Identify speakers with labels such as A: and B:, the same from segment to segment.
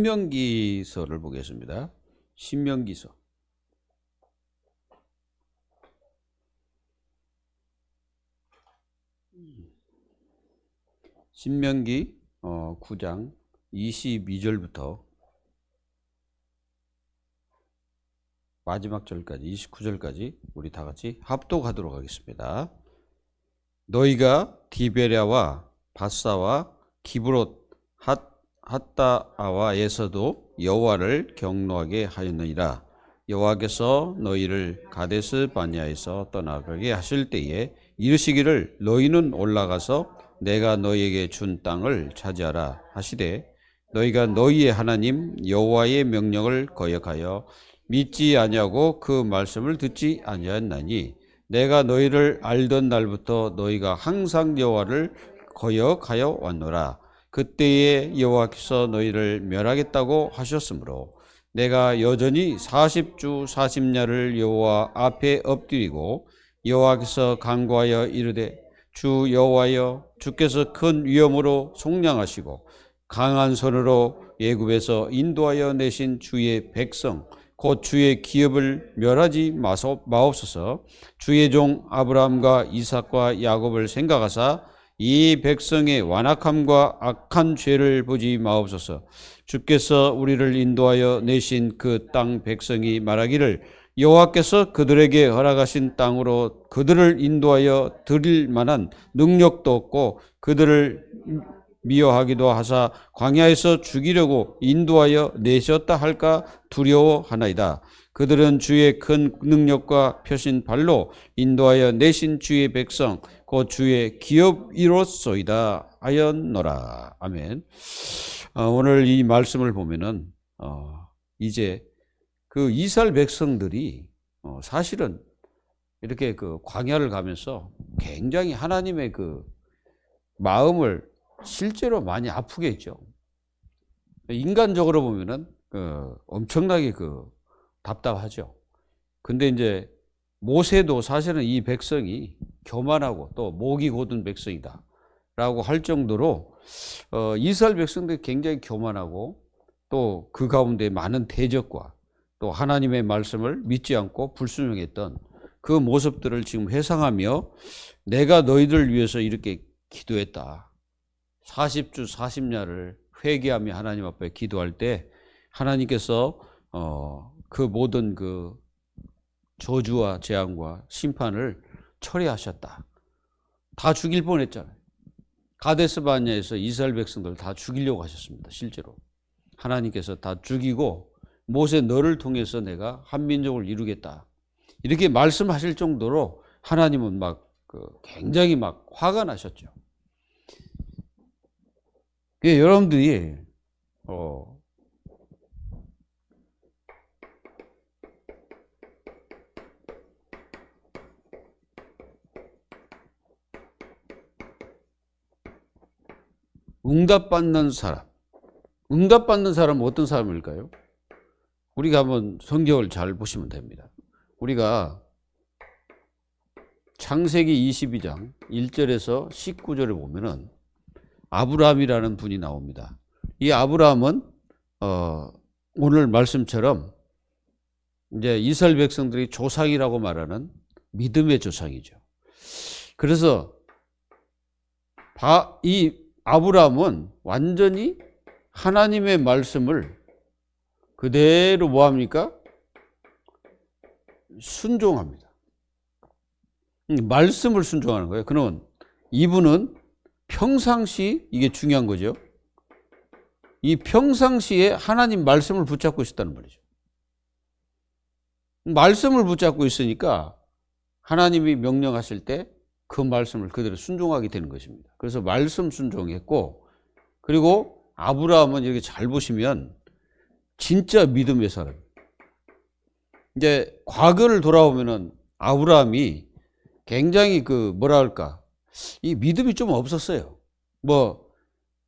A: 신명기서를 보겠습니다. 신명기서. 신명기 9장 22절부터 마지막 절까지 29절까지 우리 다 같이 합독하도록 하겠습니다. 너희가 디베랴와 바사와 기브롯 핫다아와에서도 여호와를 경노하게 하였느니라. 여호와께서 너희를 가데스 바네아에서 떠나가게 하실 때에 이르시기를 너희는 올라가서 내가 너희에게 준 땅을 차지하라 하시되 너희가 너희의 하나님 여호와의 명령을 거역하여 믿지 아니하고 그 말씀을 듣지 아니하였나니 내가 너희를 알던 날부터 너희가 항상 여호와를 거역하여 왔노라. 그때에 여호와께서 너희를 멸하겠다고 하셨으므로 내가 여전히 40주 40야를 여호와 앞에 엎드리고 여호와께서 간구하여 이르되 주 여호와여 주께서 큰 위엄으로 속량하시고 강한 손으로 애굽에서 인도하여 내신 주의 백성 곧 주의 기업을 멸하지 마옵소서. 주의 종 아브라함과 이삭과 야곱을 생각하사 이 백성의 완악함과 악한 죄를 보지 마옵소서. 주께서 우리를 인도하여 내신 그 땅 백성이 말하기를 여호와께서 그들에게 허락하신 땅으로 그들을 인도하여 드릴 만한 능력도 없고 그들을 미워하기도 하사 광야에서 죽이려고 인도하여 내셨다 할까 두려워하나이다. 그들은 주의 큰 능력과 펴신 발로 인도하여 내신 주의 백성 곧 주의 기업이로소이다 하였노라. 아멘. 오늘 이 말씀을 보면은 이제 그 이스라엘 백성들이 사실은 이렇게 그 광야를 가면서 굉장히 하나님의 그 마음을 실제로 많이 아프게 했죠. 인간적으로 보면은 엄청나게 답답하죠. 근데 이제 모세도 사실은 이 백성이 교만하고 또 목이 곧은 백성이다 라고 할 정도로 이스라엘 백성들이 굉장히 교만하고 또 그 가운데 많은 대적과 또 하나님의 말씀을 믿지 않고 불순종했던 그 모습들을 지금 회상하며 내가 너희들 위해서 이렇게 기도했다. 40주 40야를 회개하며 하나님 앞에 기도할 때 하나님께서 그 모든 그 저주와 재앙과 심판을 처리하셨다. 다 죽일 뻔했잖아요. 가데스 바네아에서 이스라엘 백성들 다 죽이려고 하셨습니다. 실제로 하나님께서 다 죽이고 모세 너를 통해서 내가 한 민족을 이루겠다 이렇게 말씀하실 정도로 하나님은 굉장히 화가 나셨죠. 여러분들이 응답받는 사람은 어떤 사람일까요? 우리가 한번 성경을 잘 보시면 됩니다. 우리가 창세기 22장 1절에서 19절을 보면은 아브라함이라는 분이 나옵니다. 이 아브라함은 오늘 말씀처럼 이제 이스라엘 백성들이 조상이라고 말하는 믿음의 조상이죠. 그래서 이 아브라함은 완전히 하나님의 말씀을 그대로 뭐합니까? 순종합니다. 말씀을 순종하는 거예요. 그러면 이분은 평상시 이게 중요한 거죠. 이 평상시에 하나님 말씀을 붙잡고 있었다는 말이죠. 말씀을 붙잡고 있으니까 하나님이 명령하실 때 그 말씀을 그대로 순종하게 되는 것입니다. 그래서 말씀 순종했고, 그리고 아브라함은 이렇게 잘 보시면 진짜 믿음의 사람. 이제 과거를 돌아보면은 아브라함이 굉장히 이 믿음이 좀 없었어요.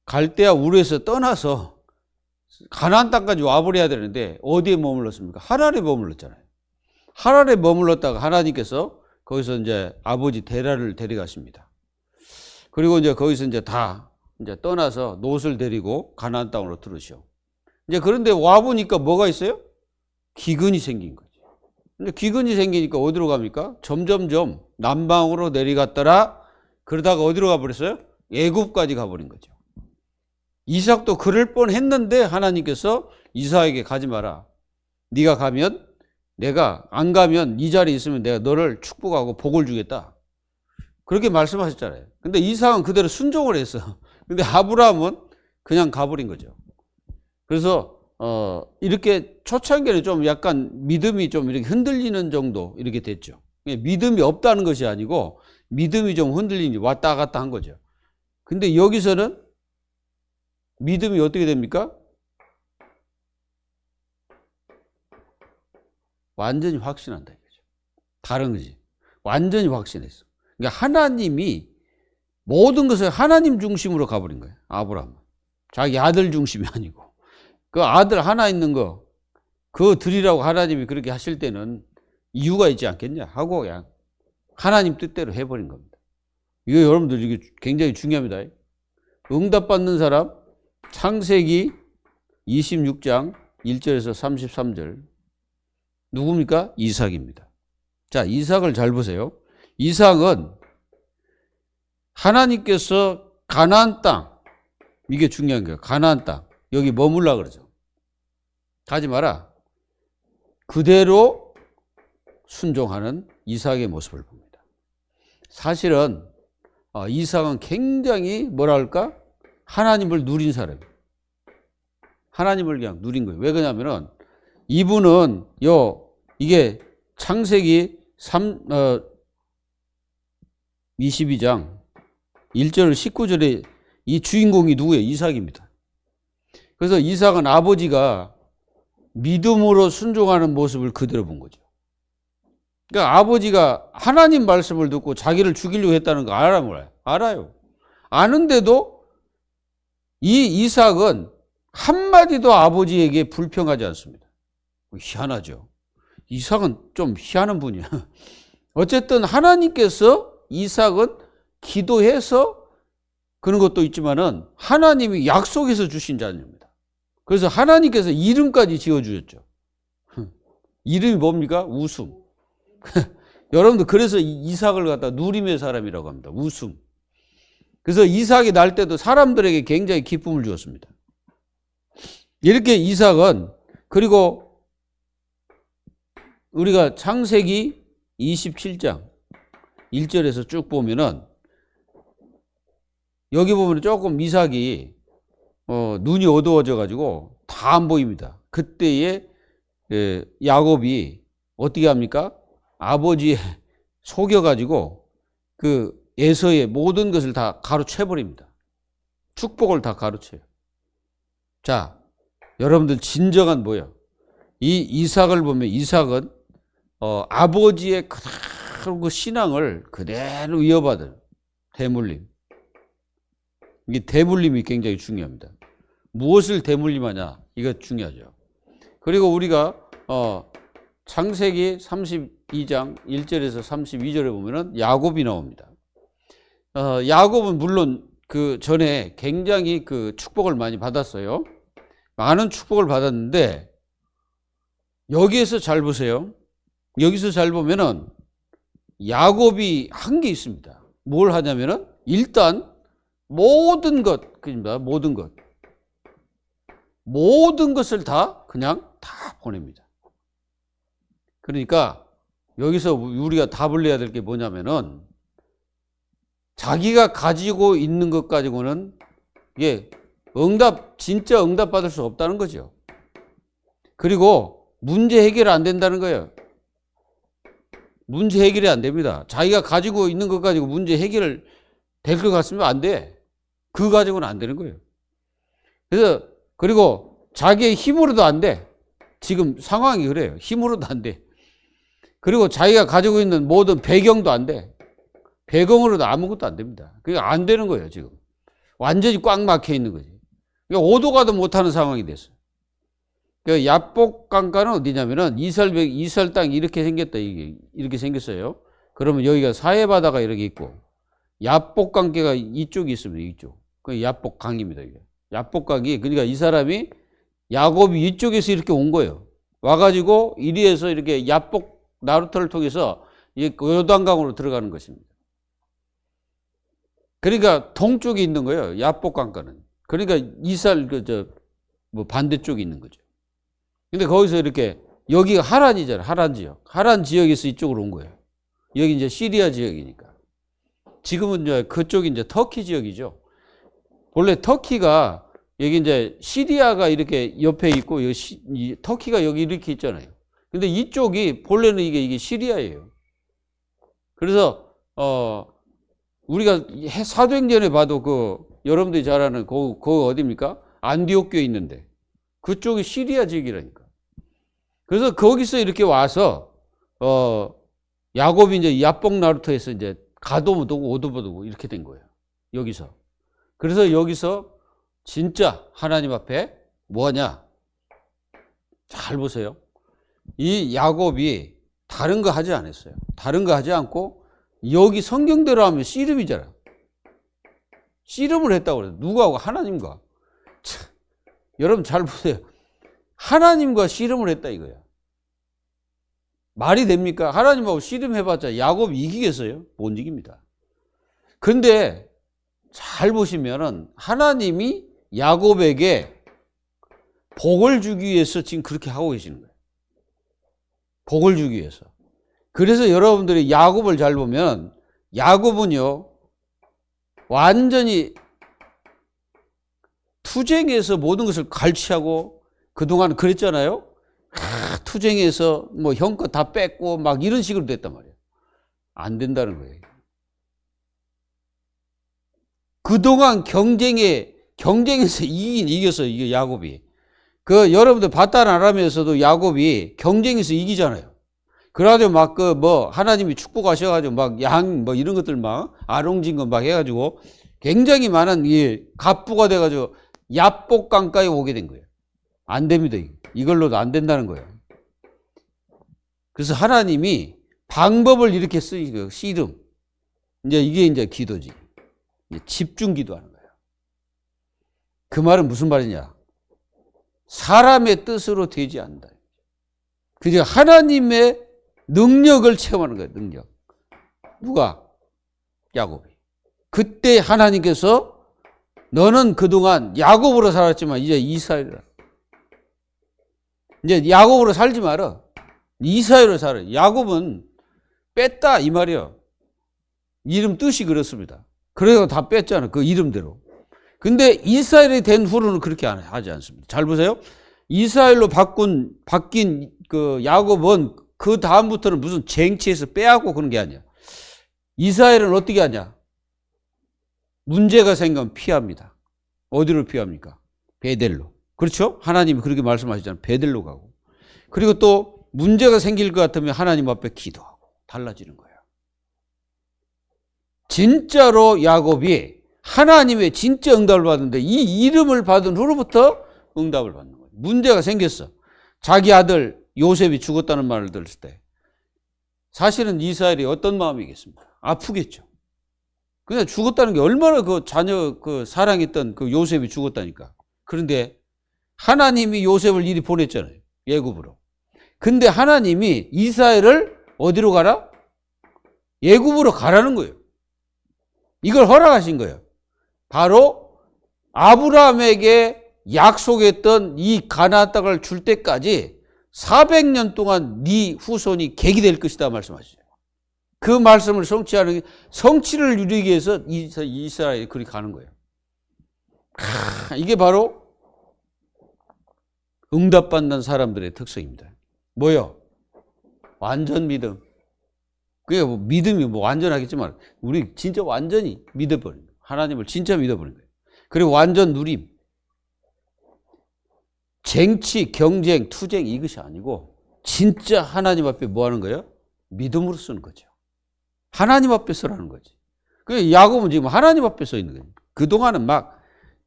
A: 갈대아 우르에서 떠나서 가나안 땅까지 와버려야 되는데 어디에 머물렀습니까? 하란에 머물렀잖아요. 하란에 머물렀다가 하나님께서 거기서 이제 아버지 데라를 데려가십니다. 그리고 이제 거기서 이제 떠나서 롯을 데리고 가나안 땅으로 들으셔. 이제 그런데 와보니까 뭐가 있어요? 기근이 생긴 거지. 근데 기근이 생기니까 어디로 갑니까? 점점점 남방으로 내려갔더라. 그러다가 어디로 가버렸어요? 애굽까지 가버린 거죠. 이삭도 그럴 뻔했는데 하나님께서 이삭에게 가지 마라. 네가 가면 내가 안 가면 이 자리에 있으면 내가 너를 축복하고 복을 주겠다. 그렇게 말씀하셨잖아요. 근데 이삭은 그대로 순종을 했어. 근데 아브라함은 그냥 가버린 거죠. 그래서 이렇게 초창기에는 좀 약간 믿음이 좀 이렇게 흔들리는 정도 이렇게 됐죠. 믿음이 없다는 것이 아니고 믿음이 좀 흔들리니 왔다 갔다 한 거죠. 근데 여기서는 믿음이 어떻게 됩니까? 완전히 확신한다 이거죠. 다른 거지. 완전히 확신했어. 그러니까 하나님이 모든 것을 하나님 중심으로 가버린 거예요. 아브라함은. 자기 아들 중심이 아니고. 그 아들 하나 있는 거, 그거 드리라고 하나님이 그렇게 하실 때는 이유가 있지 않겠냐 하고 그냥 하나님 뜻대로 해버린 겁니다. 이거 여러분들 이게 굉장히 중요합니다. 응답받는 사람, 창세기 26장 1절에서 33절. 누굽니까? 이삭입니다. 자, 이삭을 잘 보세요. 이삭은 하나님께서 가나안 땅, 이게 중요한 거예요. 가나안 땅. 여기 머물라 그러죠. 가지 마라. 그대로 순종하는 이삭의 모습을 봅니다. 사실은 이삭은 굉장히 뭐라 할까? 하나님을 누린 사람이에요. 하나님을 그냥 누린 거예요. 왜 그러냐면은 이분은 이게 창세기 22장 1절 19절에 이 주인공이 누구예요? 이삭입니다. 그래서 이삭은 아버지가 믿음으로 순종하는 모습을 그대로 본 거죠. 그러니까 아버지가 하나님 말씀을 듣고 자기를 죽이려고 했다는 거 알아 몰라요? 알아요. 아는데도 이 이삭은 한마디도 아버지에게 불평하지 않습니다. 희한하죠. 이삭은 좀 희한한 분이야. 어쨌든 하나님께서 이삭은 기도해서 그런 것도 있지만은 하나님이 약속해서 주신 자녀입니다. 그래서 하나님께서 이름까지 지어주셨죠. 이름이 뭡니까? 웃음. 여러분들 그래서 이삭을 갖다 누림의 사람이라고 합니다. 웃음. 그래서 이삭이 날 때도 사람들에게 굉장히 기쁨을 주었습니다. 이렇게 이삭은, 그리고 우리가 창세기 27장 1절에서 쭉 보면은 여기 보면 조금 이삭이 눈이 어두워져 가지고 다 안 보입니다. 그때에 야곱이 어떻게 합니까? 아버지에 속여 가지고 그 에서의 모든 것을 다 가로채 버립니다. 축복을 다 가로채요. 자, 여러분들 진정한 뭐예요? 이 이삭을 보면 이삭은 아버지의 그대로 그 신앙을 그대로 이어받은 대물림. 이게 대물림이 굉장히 중요합니다. 무엇을 대물림하냐? 이거 중요하죠. 그리고 우리가 창세기 32장 1절에서 32절에 보면은 야곱이 나옵니다. 야곱은 물론 그 전에 굉장히 그 축복을 많이 받았어요. 많은 축복을 받았는데 여기에서 잘 보세요. 여기서 잘 보면은 야곱이 한 게 있습니다. 뭘 하냐면은 일단 모든 것, 그입니다. 모든 것. 모든 것을 다 그냥 다 보냅니다. 그러니까 여기서 우리가 답을 내야 될 게 뭐냐면은 자기가 가지고 있는 것 가지고는 이게 진짜 응답 받을 수 없다는 거죠. 그리고 문제 해결이 안 된다는 거예요. 문제 해결이 안 됩니다. 자기가 가지고 있는 것 가지고 문제 해결 될 것 같으면 안 돼. 그거 가지고는 안 되는 거예요. 그래서 그리고 자기의 힘으로도 안 돼. 지금 상황이 그래요. 힘으로도 안 돼. 그리고 자기가 가지고 있는 모든 배경도 안 돼. 배경으로도 아무것도 안 됩니다. 그게 안 되는 거예요, 지금. 완전히 꽉 막혀 있는 거지. 그러니까 오도 가도 못하는 상황이 됐어요. 그 야복 강가는 어디냐면은 이설 땅이 이렇게 생겼다. 이렇게 생겼어요. 그러면 여기가 사해 바다가 이렇게 있고 야복 강가가 이쪽이 있습니다. 이쪽. 그 야복 강입니다. 이게. 야복 강이, 그러니까 이 사람이 야곱이 이쪽에서 이렇게 온 거예요. 와가지고 이리에서 이렇게 야복 나루터를 통해서 요단강으로 들어가는 것입니다. 그러니까 동쪽에 있는 거예요. 야복 강가는. 그러니까 이스라엘 뭐 반대쪽에 있는 거죠. 근데 거기서 이렇게 여기가 하란이잖아요. 하란 지역. 하란 지역에서 이쪽으로 온 거예요. 여기 이제 시리아 지역이니까. 지금은 이제 그쪽이 이제 터키 지역이죠. 원래 터키가 여기 이제 시리아가 이렇게 옆에 있고 터키가 여기 이렇게 있잖아요. 근데 이쪽이 본래는 이게 시리아예요. 그래서 우리가 사도행전에 봐도 여러분들이 잘 아는 그 어디입니까? 안디옥교에 있는데 그쪽이 시리아 지역이라니까. 그래서 거기서 이렇게 와서 야곱이 이제 야복 나루터에서 이제 가도도 오도보도 이렇게 된 거예요. 여기서. 그래서 여기서 진짜 하나님 앞에 뭐하냐? 잘 보세요. 이 야곱이 다른 거 하지 않았어요. 다른 거 하지 않고 여기 성경대로 하면 씨름이잖아요. 씨름을 했다고 그래요. 누구하고? 하나님과. 참, 여러분 잘 보세요. 하나님과 씨름을 했다 이거야. 말이 됩니까? 하나님하고 씨름해봤자 야곱이 이기겠어요? 못 이깁니다. 근데 잘 보시면은 하나님이 야곱에게 복을 주기 위해서 지금 그렇게 하고 계시는 거예요. 복을 주기 위해서. 그래서 여러분들이 야곱을 잘 보면 야곱은요 완전히 투쟁에서 모든 것을 갈취하고 그동안 그랬잖아요. 투쟁에서 뭐 형껏 다 뺏고 막 이런 식으로 됐단 말이에요. 안 된다는 거예요. 그동안 경쟁에서 이겼어요. 이게 야곱이. 여러분들 바단 아람에서도 야곱이 경쟁에서 이기잖아요. 그래가지고 막 하나님이 축복하셔가지고 막 뭐 이런 것들 막 아롱진거 막 해가지고 굉장히 많은 갑부가 돼가지고 야복강가에 오게 된 거예요. 안 됩니다. 이걸로도 안 된다는 거예요. 그래서 하나님이 방법을 이렇게 쓰이고 씨름. 이게 이제 기도지. 집중 기도하는 거예요. 그 말은 무슨 말이냐? 사람의 뜻으로 되지 않는다. 그저 하나님의 능력을 체험하는 거예요. 능력. 누가? 야곱이. 그때 하나님께서 너는 그동안 야곱으로 살았지만 이제 이스라엘이라. 이제 야곱으로 살지 마라. 이스라엘로 살아. 야곱은 뺐다 이 말이요. 이름 뜻이 그렇습니다. 그래서 다 뺐잖아. 그 이름대로. 근데 이스라엘이 된 후로는 그렇게 하지 않습니다. 잘 보세요. 이스라엘로 바뀐 그 야곱은 그 다음부터는 무슨 쟁취해서 빼앗고 그런 게 아니야. 이스라엘은 어떻게 하냐? 문제가 생기면 피합니다. 어디로 피합니까? 베델로. 그렇죠? 하나님이 그렇게 말씀하시잖아요. 베델로 가고. 그리고 또 문제가 생길 것 같으면 하나님 앞에 기도하고 달라지는 거예요. 진짜로 야곱이 하나님의 진짜 응답을 받는데 이 이름을 받은 후로부터 응답을 받는 거예요. 문제가 생겼어. 자기 아들 요셉이 죽었다는 말을 들었을 때 사실은 이스라엘이 어떤 마음이겠습니까? 아프겠죠. 그냥 죽었다는 게 얼마나 그 자녀 사랑했던 그 요셉이 죽었다니까. 그런데 하나님이 요셉을 이리 보냈잖아요. 애굽으로. 근데 하나님이 이스라엘을 어디로 가라? 애굽으로 가라는 거예요. 이걸 허락하신 거예요. 바로 아브라함에게 약속했던 이 가나안 땅을 줄 때까지 400년 동안 네 후손이 객이 될 것이다 말씀하시죠. 그 말씀을 성취를 누리기 위해서 이스라엘이 그리 가는 거예요. 이게 바로 응답받는 사람들의 특성입니다. 뭐요? 완전 믿음. 그게 믿음이 완전하겠지만 우리 진짜 완전히 믿어버린 거예요. 하나님을 진짜 믿어버린 거예요. 그리고 완전 누림. 쟁취, 경쟁, 투쟁 이것이 아니고 진짜 하나님 앞에 뭐 하는 거예요? 믿음으로 쓰는 거죠. 하나님 앞에 서라는 거지. 그 야곱은 지금 하나님 앞에 서 있는 거예요. 그동안은 막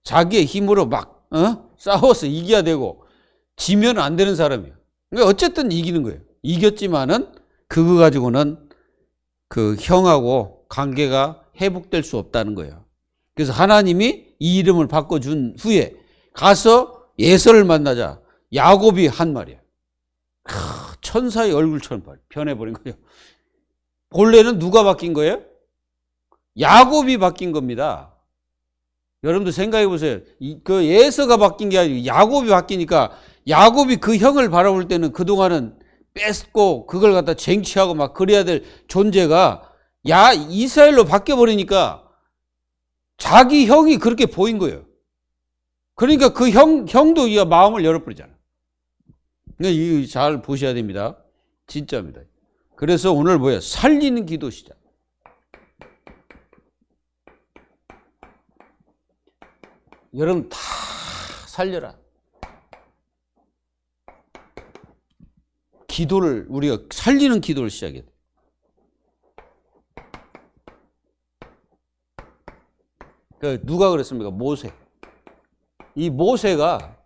A: 자기의 힘으로 막 싸워서 이겨야 되고 지면 안 되는 사람이에요. 그러니까 어쨌든 이기는 거예요. 이겼지만은 그거 가지고는 그 형하고 관계가 회복될 수 없다는 거예요. 그래서 하나님이 이 이름을 바꿔준 후에 가서 에서를 만나자 야곱이 한 말이야. 천사의 얼굴처럼 변해버린 거예요. 본래는 누가 바뀐 거예요? 야곱이 바뀐 겁니다. 여러분들 생각해 보세요. 그 에서가 바뀐 게 아니고 야곱이 바뀌니까 야곱이 그 형을 바라볼 때는 그동안은 뺏고 그걸 갖다 쟁취하고 막 그래야 될 존재가 이스라엘로 바뀌어버리니까 자기 형이 그렇게 보인 거예요. 그러니까 그 형도 이 마음을 열어버리잖아. 그러니까 이거 잘 보셔야 됩니다. 진짜입니다. 그래서 오늘 뭐예요? 살리는 기도 시작. 여러분 다 살려라. 기도를 우리가 살리는 기도를 시작해야 돼. 그 누가 그랬습니까? 모세. 이 모세가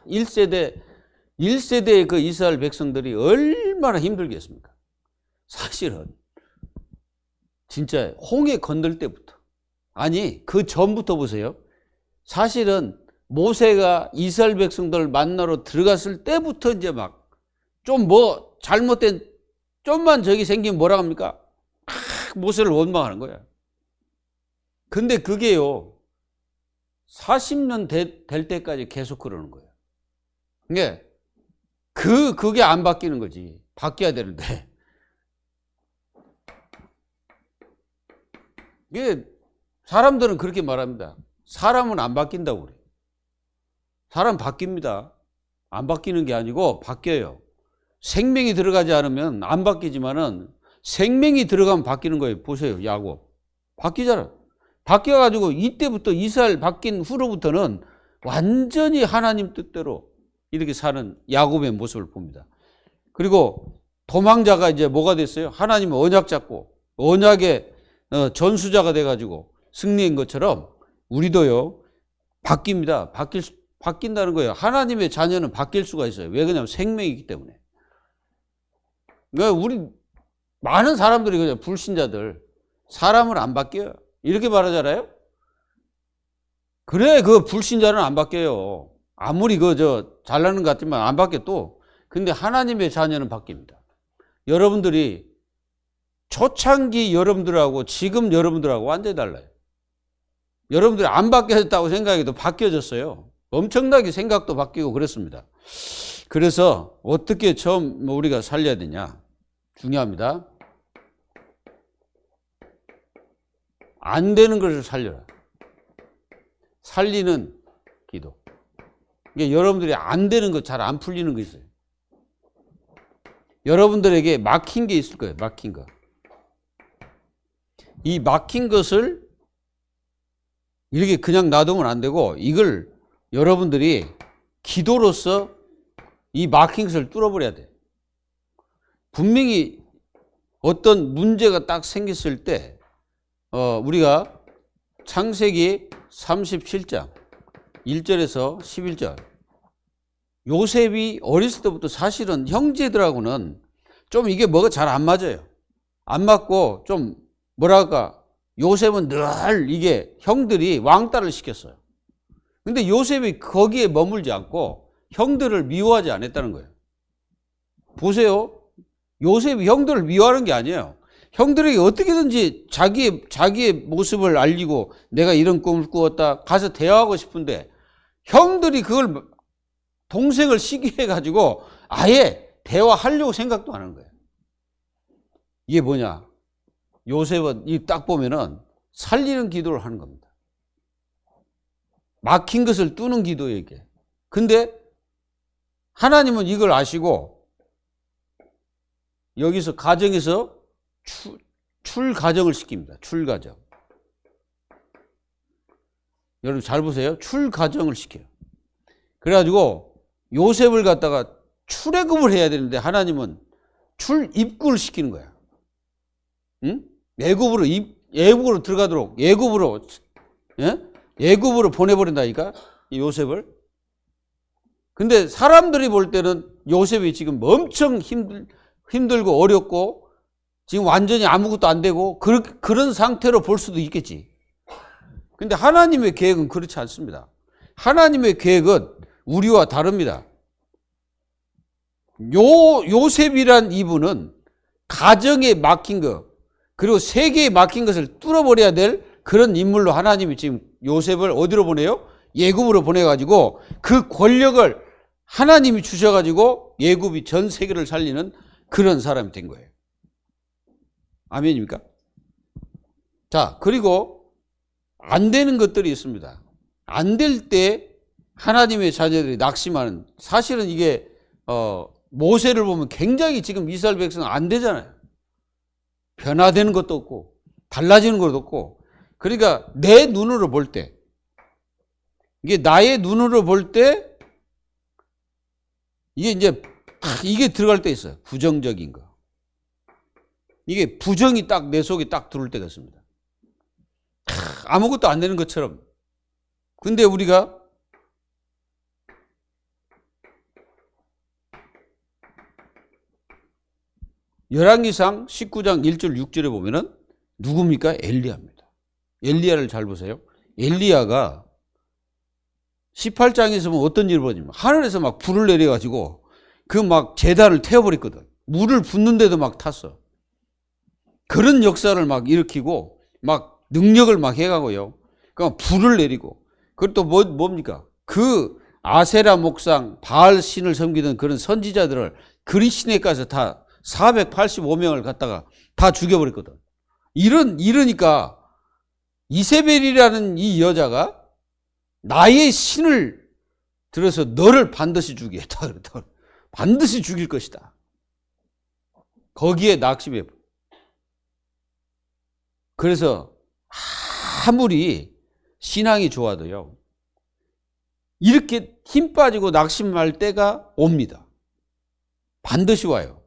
A: 1세대의 그 이스라엘 백성들이 얼마나 힘들겠습니까? 사실은 진짜 홍해 건들 때부터, 아니 그 전부터 보세요. 사실은 모세가 이스라엘 백성들을 만나러 들어갔을 때부터 이제 막 좀 뭐 잘못된 좀만 저기 생기면 뭐라 합니까? 모세를 원망하는 거야. 근데 그게요 40년 될 때까지 계속 그러는 거예요. 그게 그게 안 바뀌는 거지. 바뀌어야 되는데 이게 사람들은 그렇게 말합니다. 사람은 안 바뀐다고 그래요. 사람 바뀝니다. 안 바뀌는 게 아니고 바뀌어요. 생명이 들어가지 않으면 안 바뀌지만은 생명이 들어가면 바뀌는 거예요. 보세요. 야곱. 바뀌잖아. 바뀌어가지고 이때부터 이스라엘 바뀐 후로부터는 완전히 하나님 뜻대로 이렇게 사는 야곱의 모습을 봅니다. 그리고 도망자가 이제 뭐가 됐어요? 하나님은 언약 잡고 언약의 전수자가 돼가지고 승리인 것처럼 우리도요 바뀝니다. 바뀐다는 거예요. 하나님의 자녀는 바뀔 수가 있어요. 왜 그러냐면 생명이기 때문에. 그러니까 우리 많은 사람들이 그냥 불신자들 사람은 안 바뀌어요. 이렇게 말하잖아요. 그래 그 불신자는 안 바뀌어요. 아무리 잘나는 것 같지만 안 바뀌어 또. 근데 하나님의 자녀는 바뀝니다. 여러분들이 초창기 여러분들하고 지금 여러분들하고 완전히 달라요. 여러분들이 안 바뀌어졌다고 생각해도 바뀌어졌어요. 엄청나게 생각도 바뀌고 그렇습니다. 그래서 어떻게 처음 우리가 살려야 되냐? 중요합니다. 안 되는 것을 살려라. 살리는 기도. 이게 여러분들이 안 되는 거, 잘 안 풀리는 거 있어요. 여러분들에게 막힌 게 있을 거예요. 막힌 거. 이 막힌 것을 이렇게 그냥 놔두면 안 되고 이걸 여러분들이 기도로서 이 막힌 것을 뚫어버려야 돼. 분명히 어떤 문제가 딱 생겼을 때 우리가 창세기 37장 1절에서 11절 요셉이 어렸을 때부터 사실은 형제들하고는 좀 이게 뭐가 잘 안 맞아요. 안 맞고 좀 뭐랄까 요셉은 늘 이게 형들이 왕따를 시켰어요. 근데 요셉이 거기에 머물지 않고 형들을 미워하지 않았다는 거예요. 보세요. 요셉이 형들을 미워하는 게 아니에요. 형들에게 어떻게든지 자기의 모습을 알리고 내가 이런 꿈을 꾸었다 가서 대화하고 싶은데 형들이 그걸 동생을 시기해가지고 아예 대화하려고 생각도 안 하는 거예요. 이게 뭐냐? 요셉은 이 딱 보면은 살리는 기도를 하는 겁니다. 막힌 것을 뚫는 기도예요, 이게. 근데 하나님은 이걸 아시고 여기서 가정에서 출가정을 시킵니다. 출가정. 여러분 잘 보세요. 출가정을 시켜요. 그래가지고 요셉을 갖다가 출애굽을 해야 되는데 하나님은 출입구를 시키는 거야. 응? 애굽으로 들어가도록 애굽으로 보내버린다니까 이 요셉을. 근데 사람들이 볼 때는 요셉이 지금 엄청 힘들고 어렵고 지금 완전히 아무것도 안 되고 그런 상태로 볼 수도 있겠지. 근데 하나님의 계획은 그렇지 않습니다. 하나님의 계획은 우리와 다릅니다. 요셉이란 이분은 가정에 막힌 것, 그리고 세계에 막힌 것을 뚫어버려야 될 그런 인물로 하나님이 지금 요셉을 어디로 보내요? 예굽으로 보내가지고 그 권력을 하나님이 주셔가지고 예굽이 전 세계를 살리는 그런 사람이 된 거예요. 아멘입니까? 자, 그리고 안 되는 것들이 있습니다. 안 될 때 하나님의 자녀들이 낙심하는, 사실은 이게 모세를 보면 굉장히 지금 이스라엘 백성은 안 되잖아요. 변화되는 것도 없고 달라지는 것도 없고. 그러니까 내 눈으로 볼 때, 이게 나의 눈으로 볼 때 이게 이제 이게 들어갈 때 있어요. 부정적인 거. 이게 부정이 딱 내 속에 딱 들어올 때가 있습니다. 아무것도 안 되는 것처럼. 근데 우리가 열왕기상 19장 1절 6절에 보면은 누굽니까? 엘리야입니다. 엘리야를 잘 보세요. 엘리야가 18장에서 보면 어떤 일을 벌어집니까? 하늘에서 막 불을 내려가지고 그 막 제단을 태워버렸거든. 물을 붓는데도 막 탔어. 그런 역사를 막 일으키고 막 능력을 막 해가고요. 그러니까 불을 내리고. 그리고 또 뭡니까? 그 아세라 목상 바알 신을 섬기던 그런 선지자들을 그리시네에 가서 다 485명을 갖다가 다 죽여버렸거든. 이러니까 이세벨이라는 이 여자가 나의 신을 들어서 너를 반드시 죽이겠다. 반드시 죽일 것이다. 거기에 낙심해. 그래서 아무리 신앙이 좋아도요, 이렇게 힘 빠지고 낙심할 때가 옵니다. 반드시 와요.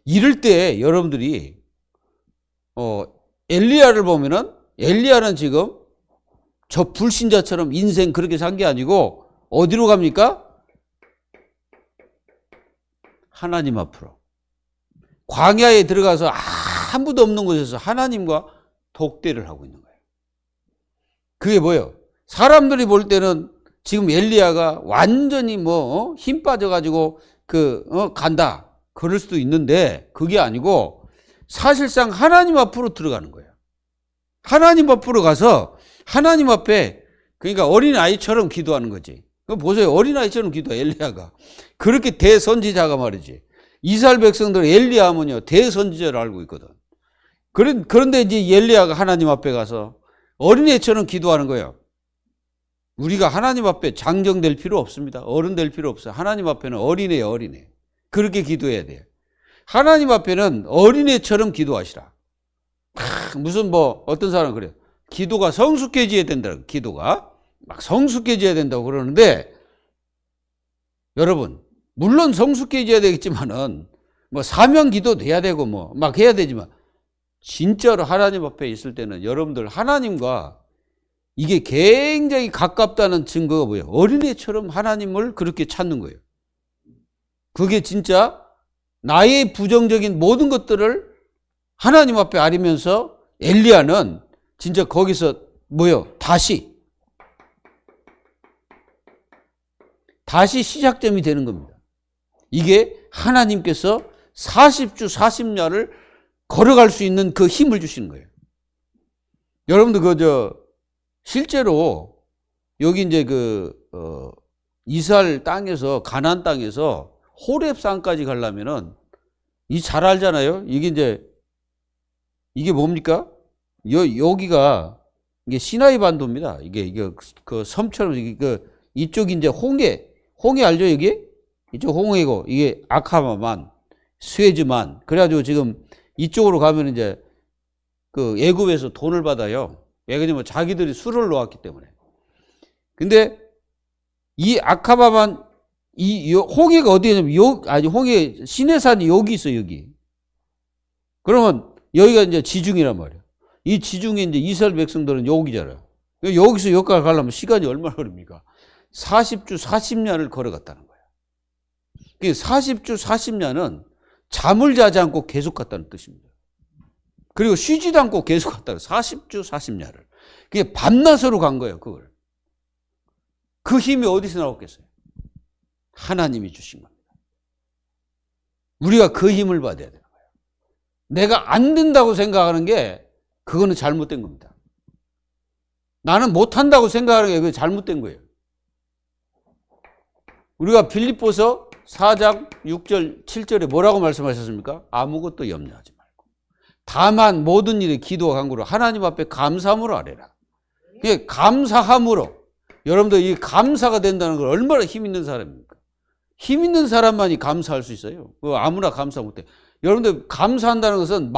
A: 이럴 때 여러분들이 엘리야를 보면은, 엘리야는 지금 저 불신자처럼 인생 그렇게 산 게 아니고 어디로 갑니까? 하나님 앞으로. 광야에 들어가서 아무도 없는 곳에서 하나님과 독대를 하고 있는 거예요. 그게 뭐예요? 사람들이 볼 때는 지금 엘리야가 완전히 힘 빠져가지고 간다. 그럴 수도 있는데 그게 아니고 사실상 하나님 앞으로 들어가는 거예요. 하나님 앞으로 가서 하나님 앞에, 그러니까 어린아이처럼 기도하는 거지. 보세요. 어린아이처럼 기도해, 엘리야가. 그렇게 대선지자가 말이지. 이스라엘 백성들 엘리야 하면요, 대선지자를 알고 있거든. 그런데 이제 엘리야가 하나님 앞에 가서 어린애처럼 기도하는 거예요. 우리가 하나님 앞에 장정될 필요 없습니다. 어른 될 필요 없어요. 하나님 앞에는 어린애예요, 어린애. 그렇게 기도해야 돼요. 하나님 앞에는 어린애처럼 기도하시라. 무슨 어떤 사람은 그래요. 기도가 성숙해져야 된다. 기도가 막 성숙해져야 된다고 그러는데, 여러분, 물론 성숙해져야 되겠지만은 사명 기도도 해야 되고 막 해야 되지만, 진짜로 하나님 앞에 있을 때는 여러분들 하나님과 이게 굉장히 가깝다는 증거가 뭐예요? 어린애처럼 하나님을 그렇게 찾는 거예요. 그게 진짜 나의 부정적인 모든 것들을 하나님 앞에 아리면서 엘리야는 진짜 거기서 다시 시작점이 되는 겁니다. 이게 하나님께서 40주 40야를 걸어갈 수 있는 그 힘을 주시는 거예요. 여러분들 실제로 여기 이제 이스라엘 땅에서, 가나안 땅에서 호렙산까지 가려면은 잘 알잖아요. 이게 뭡니까? 여기가 이게 시나이 반도입니다. 이게 그 섬처럼 이쪽이 이제 홍해 알죠? 여기? 이쪽 홍해고, 이게 아카바만, 스웨즈만. 그래가지고 지금 이쪽으로 가면 이제 애굽에서 돈을 받아요. 왜냐면 자기들이 수를 놓았기 때문에. 근데 이 아카바만, 이 홍해가 어디냐면 홍해 시내산이 여기 있어요, 여기. 그러면 여기가 이제 지중이란 말이에요. 이 지중에 이제 이스라엘 백성들은 여기잖아요. 여기서 여기까지 가려면 시간이 얼마나 걸립니까? 40주 40년을 걸어갔다는 거예요. 40주 40년은 잠을 자지 않고 계속 갔다는 뜻입니다. 그리고 쉬지도 않고 계속 갔다는 40주 40년을. 그게 밤낮으로 간 거예요, 그걸. 그 힘이 어디서 나왔겠어요? 하나님이 주신 겁니다. 우리가 그 힘을 받아야 되는 거예요. 내가 안 된다고 생각하는 게 그거는 잘못된 겁니다. 나는 못한다고 생각하는 게 그게 잘못된 거예요. 우리가 빌립보서 4장 6절 7절에 뭐라고 말씀하셨습니까? 아무것도 염려하지 말고 다만 모든 일에 기도와 간구로 하나님 앞에 감사함으로 아뢰라. 이게 감사함으로, 여러분들 이 감사가 된다는 걸 얼마나 힘 있는 사람입니까? 힘 있는 사람만이 감사할 수 있어요. 아무나 감사 못해. 여러분들 감사한다는 것은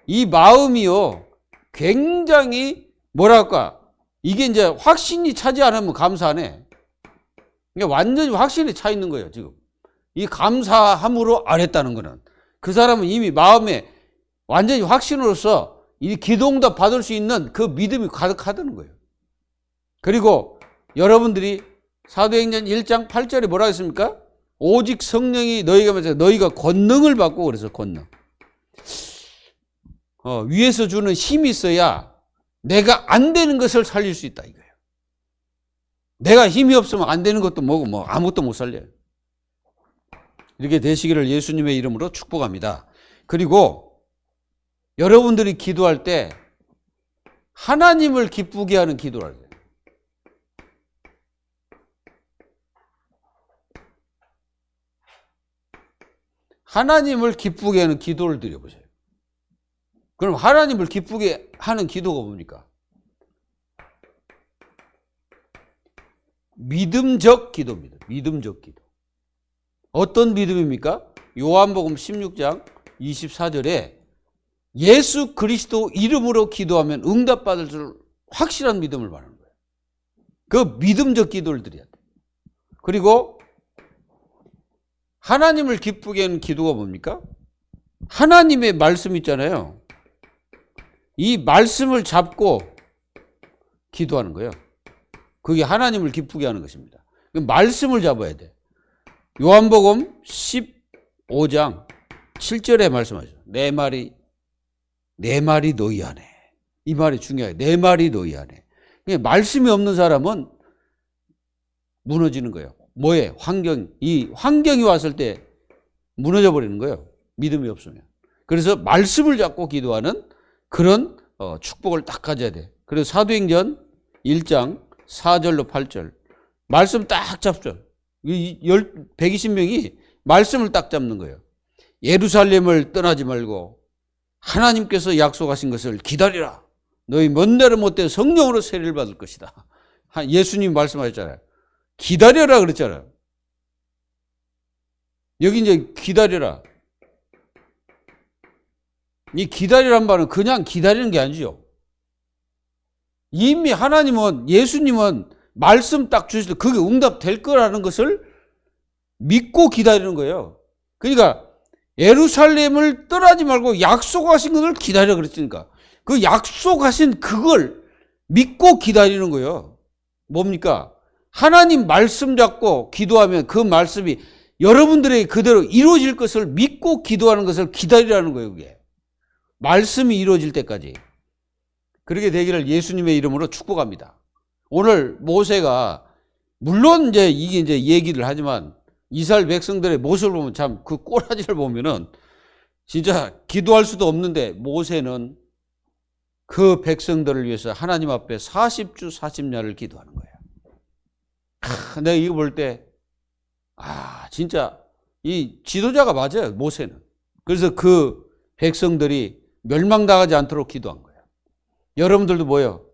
A: 이 마음이요 굉장히 뭐랄까, 이게 이제 확신이 차지 않으면 감사 안 해. 그러니까 완전히 확신이 차 있는 거예요, 지금. 이 감사함으로 안 했다는 거는. 그 사람은 이미 마음에 완전히 확신으로서 이 기도응답 받을 수 있는 그 믿음이 가득하다는 거예요. 그리고 여러분들이 사도행전 1장 8절에 뭐라 했습니까? 오직 성령이 너희가 말해서 너희가 권능을 받고, 그래서 권능. 위에서 주는 힘이 있어야 내가 안 되는 것을 살릴 수 있다 이거예요. 내가 힘이 없으면 안 되는 것도 뭐고 뭐 아무것도 못 살려요. 이렇게 되시기를 예수님의 이름으로 축복합니다. 그리고 여러분들이 기도할 때 하나님을 기쁘게 하는 기도를 해야 돼요. 하나님을 기쁘게 하는 기도를 드려보세요. 그럼 하나님을 기쁘게 하는 기도가 뭡니까? 믿음적 기도입니다. 믿음적 기도. 어떤 믿음입니까? 요한복음 16장 24절에 예수 그리스도 이름으로 기도하면 응답받을 줄 확실한 믿음을 말하는 거예요. 그 믿음적 기도를 드려야 돼요. 그리고 하나님을 기쁘게 하는 기도가 뭡니까? 하나님의 말씀 있잖아요. 이 말씀을 잡고 기도하는 거예요. 그게 하나님을 기쁘게 하는 것입니다. 말씀을 잡아야 돼. 요한복음 15장 7절에 말씀하죠. 내 말이 너희 안에. 이 말이 중요해요. 내 말이 너희 안에. 말씀이 없는 사람은 무너지는 거예요. 뭐에? 이 환경이 왔을 때 무너져 버리는 거예요. 믿음이 없으면. 그래서 말씀을 잡고 기도하는 그런 축복을 딱 가져야 돼. 그래서 사도행전 1장 4절로 8절 말씀 딱 잡죠. 120명이 말씀을 딱 잡는 거예요. 예루살렘을 떠나지 말고 하나님께서 약속하신 것을 기다리라. 너희 먼 날은 못돼 성령으로 세례를 받을 것이다. 예수님 말씀하셨잖아요. 기다려라 그랬잖아요. 여기 이제 기다려라. 이 기다리란 말은 그냥 기다리는 게 아니죠. 이미 하나님은, 예수님은 말씀 딱 주실 때 그게 응답될 거라는 것을 믿고 기다리는 거예요. 그러니까 예루살렘을 떠나지 말고 약속하신 것을 기다려 그랬으니까 그 약속하신 그걸 믿고 기다리는 거예요. 뭡니까? 하나님 말씀 잡고 기도하면 그 말씀이 여러분들에게 그대로 이루어질 것을 믿고 기도하는 것을 기다리라는 거예요. 그게 말씀이 이루어질 때까지. 그렇게 되기를 예수님의 이름으로 축복합니다. 오늘 모세가 물론 이제 이게 이제 얘기를 하지만 이스라엘 백성들의 모습을 보면 참 그 꼬라지를 보면은 진짜 기도할 수도 없는데 모세는 그 백성들을 위해서 하나님 앞에 40주 40야를 기도하는 거예요. 내가 이거 볼 때 진짜 이 지도자가 맞아요. 모세는. 그래서 그 백성들이 멸망당하지 않도록 기도한 거예요. 여러분들도 뭐예요?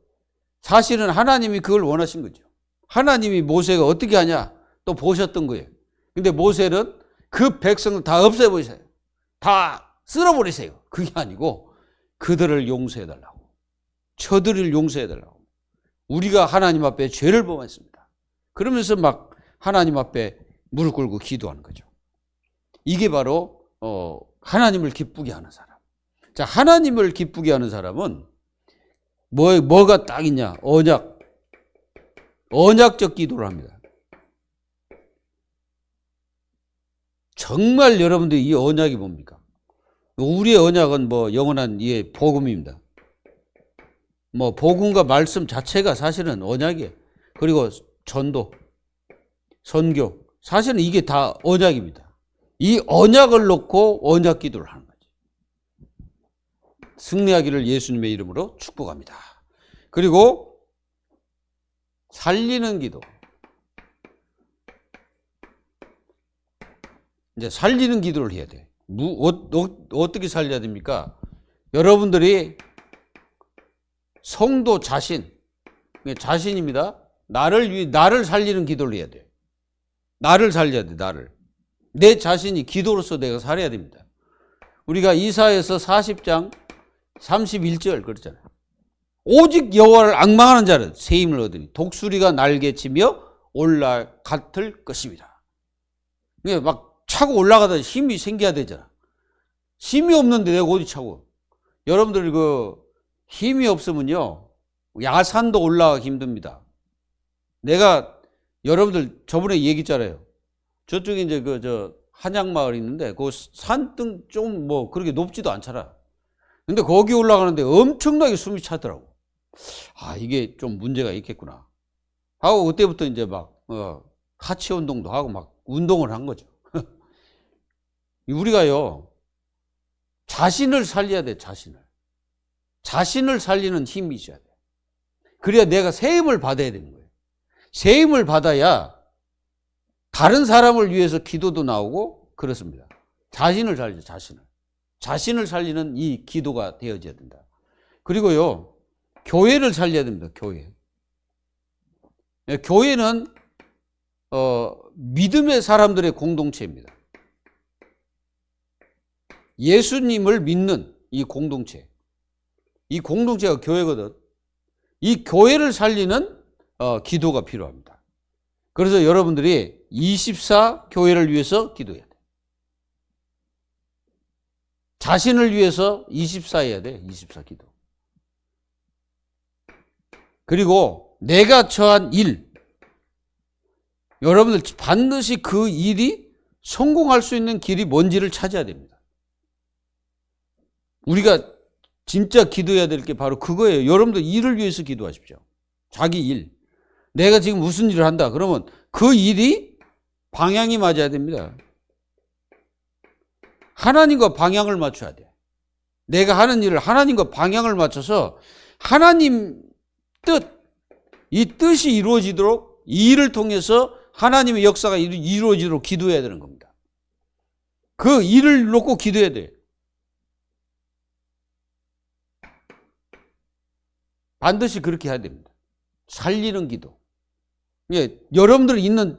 A: 사실은 하나님이 그걸 원하신 거죠. 하나님이 모세가 어떻게 하냐 또 보셨던 거예요. 근데 모세는 그 백성을 다 없애버리세요. 다 쓸어버리세요. 그게 아니고 그들을 용서해달라고. 저들을 용서해달라고. 우리가 하나님 앞에 죄를 범했습니다. 그러면서 막 하나님 앞에 무릎 꿇고 기도하는 거죠. 이게 바로 하나님을 기쁘게 하는 사람. 자, 하나님을 기쁘게 하는 사람은 뭐가 딱 있냐? 언약적 기도를 합니다. 정말 여러분들이 이 언약이 뭡니까? 우리의 언약은 뭐 영원한 이 복음입니다. 뭐 복음과 말씀 자체가 사실은 언약이에요. 그리고 전도, 선교, 사실은 이게 다 언약입니다. 이 언약을 놓고 언약 기도를 하는 거지. 승리하기를 예수님의 이름으로 축복합니다. 그리고 살리는 기도. 이제 살리는 기도를 해야 돼. 어떻게 살려야 됩니까? 여러분들이 성도 자신입니다. 나를 살리는 기도를 해야 돼. 나를 살려야 돼, 나를. 내 자신이 기도로서 내가 살아야 됩니다. 우리가 이사야서 40장 31절 그랬잖아요. 오직 여호와를 앙망하는 자는 새 힘을 얻으니 독수리가 날개치며 올라갔을 것입니다. 이게 막 차고 올라가다 힘이 생겨야 되잖아. 힘이 없는데 내가 어디 차고. 여러분들 힘이 없으면요, 야산도 올라가기 힘듭니다. 내가 여러분들 저번에 얘기했잖아요. 저쪽에 이제 한양마을이 있는데 그 산등 좀 그렇게 높지도 않잖아. 근데 거기 올라가는데 엄청나게 숨이 차더라고. 아, 이게 좀 문제가 있겠구나 하고 그때부터 이제 하체 운동도 하고 막 운동을 한 거죠. 우리가요, 자신을 살려야 돼. 자신을 살리는 힘이 있어야 돼. 그래야 내가 새 힘을 받아야 되는 거예요. 새 힘을 받아야 다른 사람을 위해서 기도도 나오고 그렇습니다. 자신을 살리죠. 자신을 살리는 이 기도가 되어져야 된다. 그리고요, 교회를 살려야 됩니다. 교회는 믿음의 사람들의 공동체입니다. 예수님을 믿는 이 공동체. 이 공동체가 교회거든. 이 교회를 살리는 기도가 필요합니다. 그래서 여러분들이 24 교회를 위해서 기도해야 돼. 자신을 위해서 24 해야 돼. 24 기도. 그리고 내가 처한 일, 여러분들 반드시 그 일이 성공할 수 있는 길이 뭔지를 찾아야 됩니다. 우리가 진짜 기도해야 될 게 바로 그거예요. 여러분들 일을 위해서 기도하십시오. 자기 일. 내가 지금 무슨 일을 한다. 그러면 그 일이 방향이 맞아야 됩니다. 하나님과 방향을 맞춰야 돼. 내가 하는 일을 하나님과 방향을 맞춰서 하나님 이 뜻이 이루어지도록, 이 일을 통해서 하나님의 역사가 이루어지도록 기도해야 되는 겁니다. 그 일을 놓고 기도해야 돼. 반드시 그렇게 해야 됩니다. 살리는 기도. 여러분들이 있는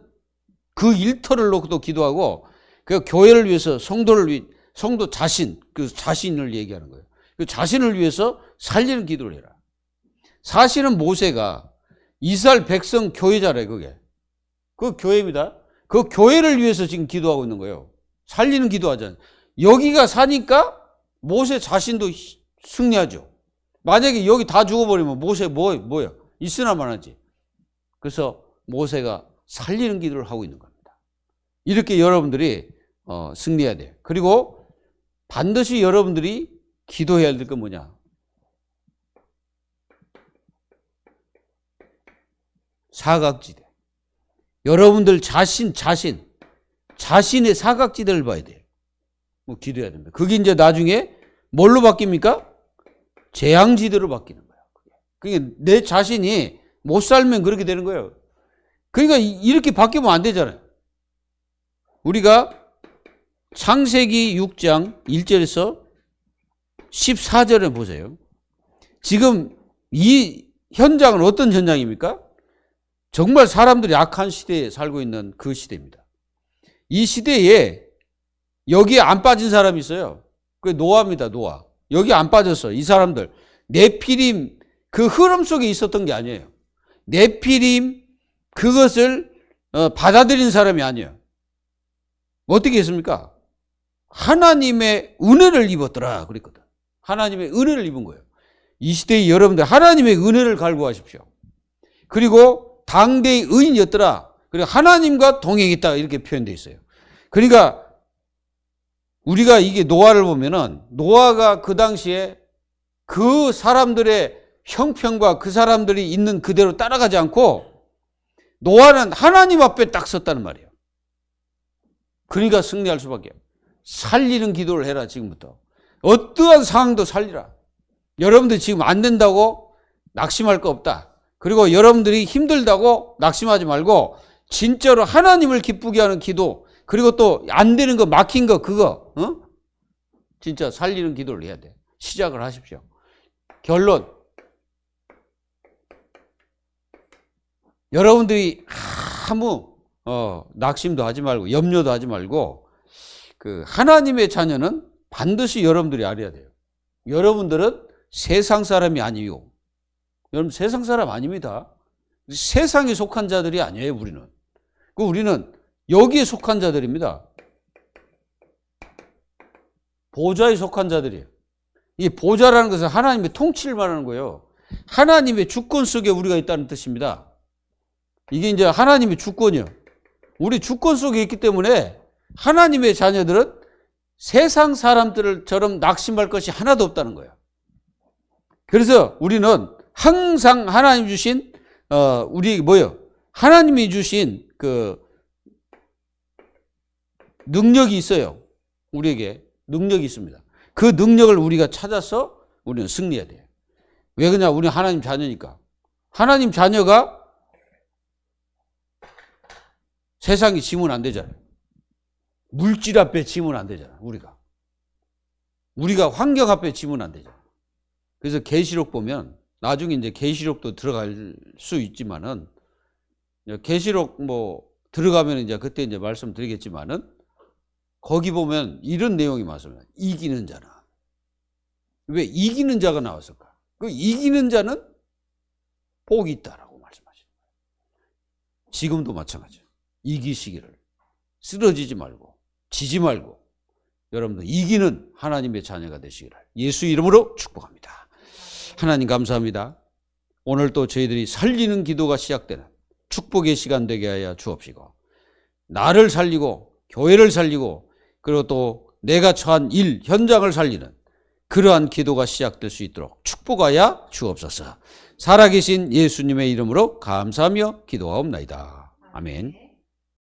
A: 그 일터를 놓고도 기도하고, 그 교회를 위해서 성도 자신을 얘기하는 거예요. 그 자신을 위해서 살리는 기도를 해라. 사실은 모세가 이스라엘 백성 교회잖아요, 그게. 그 교회입니다. 그 교회를 위해서 지금 기도하고 있는 거예요. 살리는 기도하잖아요. 여기가 사니까 모세 자신도 승리하죠. 만약에 여기 다 죽어버리면 모세 뭐야? 있으나만 하지. 그래서 모세가 살리는 기도를 하고 있는 겁니다. 이렇게 여러분들이 승리해야 돼요. 그리고 반드시 여러분들이 기도해야 될 건 뭐냐? 사각지대. 여러분들 자신의 사각지대를 봐야 돼요. 기도해야 됩니다. 그게 이제 나중에 뭘로 바뀝니까? 재앙지대로 바뀌는 거예요. 그러니까 내 자신이 못 살면 그렇게 되는 거예요. 그러니까 이렇게 바뀌면 안 되잖아요. 우리가 창세기 6장 1절에서 14절에 보세요. 지금 이 현장은 어떤 현장입니까? 정말 사람들이 악한 시대에 살고 있는 그 시대입니다. 이 시대에 여기에 안 빠진 사람이 있어요. 그게 노아입니다. 노아. 여기 안 빠졌어. 이 사람들. 네피림 그 흐름 속에 있었던 게 아니에요. 네피림 그것을 받아들인 사람이 아니에요. 어떻게 했습니까? 하나님의 은혜를 입었더라 그랬거든. 하나님의 은혜를 입은 거예요. 이 시대의 여러분들 하나님의 은혜를 갈구하십시오. 그리고 당대의 의인이었더라. 그리고 하나님과 동행했다 이렇게 표현되어 있어요. 그러니까 우리가 이게 노아를 보면은 노아가 그 당시에 그 사람들의 형편과 그 사람들이 있는 그대로 따라가지 않고 노아는 하나님 앞에 딱 섰다는 말이에요. 그러니까 승리할 수밖에 없어요. 살리는 기도를 해라. 지금부터 어떠한 상황도 살리라. 여러분들 지금 안 된다고 낙심할 거 없다. 그리고 여러분들이 힘들다고 낙심하지 말고 진짜로 하나님을 기쁘게 하는 기도, 그리고 또 안 되는 거, 막힌 거, 그거 진짜 살리는 기도를 해야 돼. 시작을 하십시오. 결론, 여러분들이 아무 낙심도 하지 말고 염려도 하지 말고, 그 하나님의 자녀는 반드시 여러분들이 알아야 돼요. 여러분들은 세상 사람이 아니요. 여러분 세상 사람 아닙니다. 세상에 속한 자들이 아니에요. 우리는 여기에 속한 자들입니다. 보좌에 속한 자들이에요. 이 보좌라는 것은 하나님의 통치를 말하는 거예요. 하나님의 주권 속에 우리가 있다는 뜻입니다. 이게 이제 하나님의 주권이요. 우리 주권 속에 있기 때문에 하나님의 자녀들은 세상 사람들처럼 낙심할 것이 하나도 없다는 거예요. 그래서 우리는 항상 하나님 주신 하나님이 주신 그 능력이 있어요. 우리에게 능력이 있습니다. 그 능력을 우리가 찾아서 우리는 승리해야 돼요. 왜 그러냐? 우리 하나님 자녀니까. 하나님 자녀가 세상이 지면 안 되잖아요. 물질 앞에 지면 안 되잖아. 우리가 환경 앞에 지면 안 되잖아. 그래서 계시록 보면, 나중에 이제 계시록도 들어갈 수 있지만은, 계시록 들어가면 이제 그때 이제 말씀드리겠지만은, 거기 보면 이런 내용이 많습니다. 이기는 자나. 왜 이기는 자가 나왔을까? 그 이기는 자는 복이 있다라고 말씀하시는 거예요. 지금도 마찬가지예요. 이기시기를. 쓰러지지 말고, 지지 말고, 여러분들 이기는 하나님의 자녀가 되시기를 예수 이름으로 축복합니다. 하나님 감사합니다. 오늘 또 저희들이 살리는 기도가 시작되는 축복의 시간 되게 하여 주옵시고, 나를 살리고 교회를 살리고, 그리고 또 내가 처한 일 현장을 살리는 그러한 기도가 시작될 수 있도록 축복하여 주옵소서. 살아계신 예수님의 이름으로 감사하며 기도하옵나이다. 아멘.